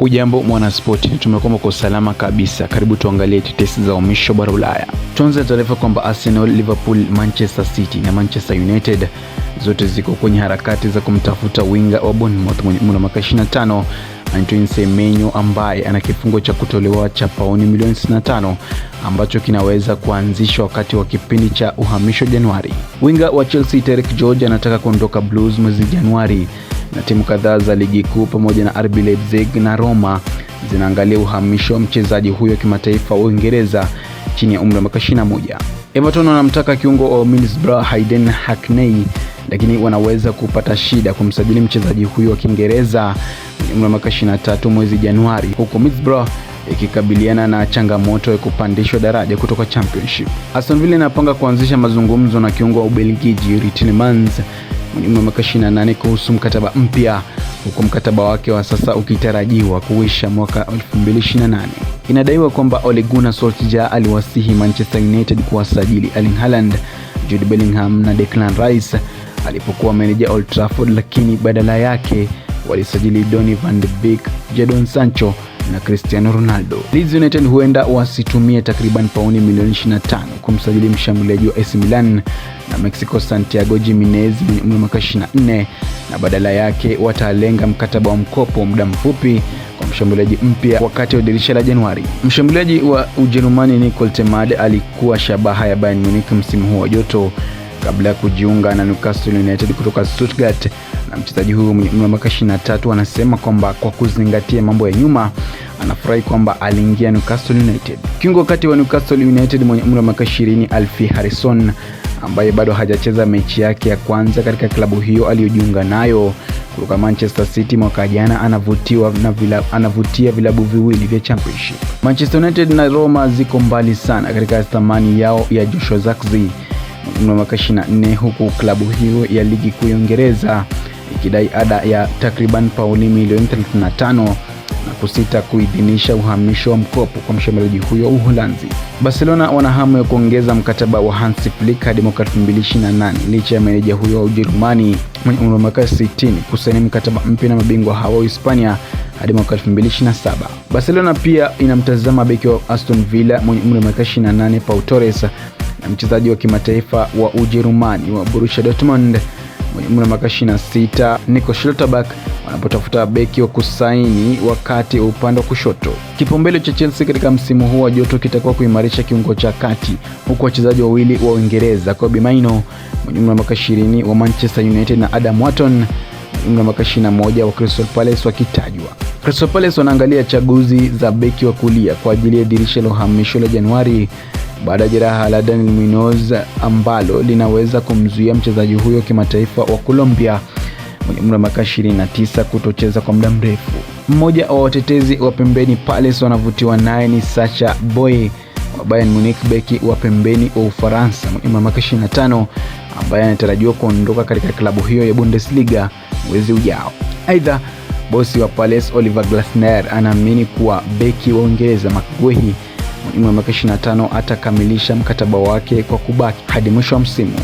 Hujambo mwanaspoti, tumekuwa kwa salama kabisa. Karibu tuangalie tetesi za uhamisho bara Ulaya. Tuanze taarifa kwamba Arsenal, Liverpool, Manchester City na Manchester United zote ziko kwenye harakati za kumtafuta winga wa Bournemouth mwenye umri wa miaka 25 Antoine Semenyo, ambaye ana kifungo cha kutolewa cha pauni milioni 65 ambacho kinaweza kuanzishwa wakati wa kipindi cha uhamisho Januari. Winga wa Chelsea Terry George anataka kuondoka Blues mwezi Januari, na timu kadhaa za ligi kuu pamoja na RB Leipzig na Roma zinaangalia uhamisho wa mchezaji huyo kimataifa wa Uingereza chini ya umri wa miaka 21. Everton wanamtaka kiungo wa Middlesbrough Hayden Hackney, lakini wanaweza kupata shida kumsajili mchezaji huyo wa Kiingereza mwenye umri wa miaka 23 mwezi Januari, huko Middlesbrough ikikabiliana na changamoto ya kupandishwa daraja kutoka Championship. Aston Villa inapanga kuanzisha mazungumzo na kiungo wa Ubelgiji Yuri Tielemans mwenye umri wa miaka 28 kuhusu mkataba mpya, huku mkataba wake wa sasa ukitarajiwa kuisha mwaka 2028. Inadaiwa kwamba Ole Gunnar Solskjaer aliwasihi Manchester United kuwasajili Erling Haaland, Jude Bellingham na Declan Rice alipokuwa meneja Old Trafford, lakini badala yake walisajili Donny van de Beek, Jadon Sancho na Cristiano Ronaldo. Leeds United huenda wasitumie takriban pauni milioni 25 kumsajili mshambuliaji wa AC Milan na Mexico Santiago Jimenez mwenye umri wa miaka 24, na badala yake watalenga mkataba wa mkopo muda mfupi kwa mshambuliaji mpya wakati wa dirisha la Januari. Mshambuliaji wa Ujerumani Nicole Temad alikuwa shabaha ya Bayern Munich msimu huu wa joto kabla ya kujiunga na Newcastle United kutoka Stuttgart, na mchezaji huyu mwenye umri wa miaka 23 anasema kwamba kwa kuzingatia mambo ya nyuma anafurahi kwamba aliingia Newcastle United. Kiungo kati wa Newcastle United mwenye umri wa miaka 20 Alfie Harrison, ambaye bado hajacheza mechi yake ya kwanza katika klabu hiyo aliyojiunga nayo kutoka Manchester City mwaka jana, anavutia vilabu viwili vya Championship. Manchester United na Roma ziko mbali sana katika thamani yao ya Joshua Zirkzee mwenye miaka 24, huku klabu hiyo ya ligi kuu ya Uingereza ikidai ada ya takriban pauni milioni 35 na kusita kuidhinisha uhamisho wa mkopo kwa mshambuliaji huyo Uholanzi. Barcelona wana hamu ya kuongeza mkataba wa Hansi Flick hadi mwaka 2028 licha ya meneja huyo wa Ujerumani mwenye umri wa miaka 60 kusaini mkataba mpya na mabingwa hawa wa Hispania hadi mwaka 2027. Barcelona pia inamtazama beki wa Aston Villa mwenye umri wa miaka 28 Pau Torres na mchezaji wa kimataifa wa Ujerumani wa Borussia Dortmund mwenye umri wa miaka 26 Nico Schlotterbeck wanapotafuta beki wa kusaini wakati wa upande wa kushoto. Kipaumbele cha Chelsea katika msimu huu wa joto kitakuwa kuimarisha kiungo cha kati, huku wachezaji wawili wa Uingereza Kobbie Mainoo mwenye umri wa miaka 20 wa Manchester United na Adam Wharton mwenye umri wa miaka 21 wa Crystal Palace wakitajwa. Crystal Palace wanaangalia chaguzi za beki wa kulia kwa ajili ya dirisha la uhamisho la Januari baada ya jeraha la Daniel Munoz ambalo linaweza kumzuia mchezaji huyo kimataifa wa Colombia mwenye umri wa miaka 29 kutocheza kwa muda mrefu. Mmoja wa watetezi wa pembeni Palace wanavutiwa naye ni Sacha Boey wa Bayern Munich, beki wa pembeni wa Ufaransa mwenye umri wa miaka 25 ambaye anatarajiwa kuondoka katika klabu hiyo ya Bundesliga mwezi ujao. Aidha, bosi wa Palace Oliver Glasner anaamini kuwa beki wa Uingereza Marc Guehi mwenye umri wa miaka 25 atakamilisha mkataba wake kwa kubaki hadi mwisho wa msimu.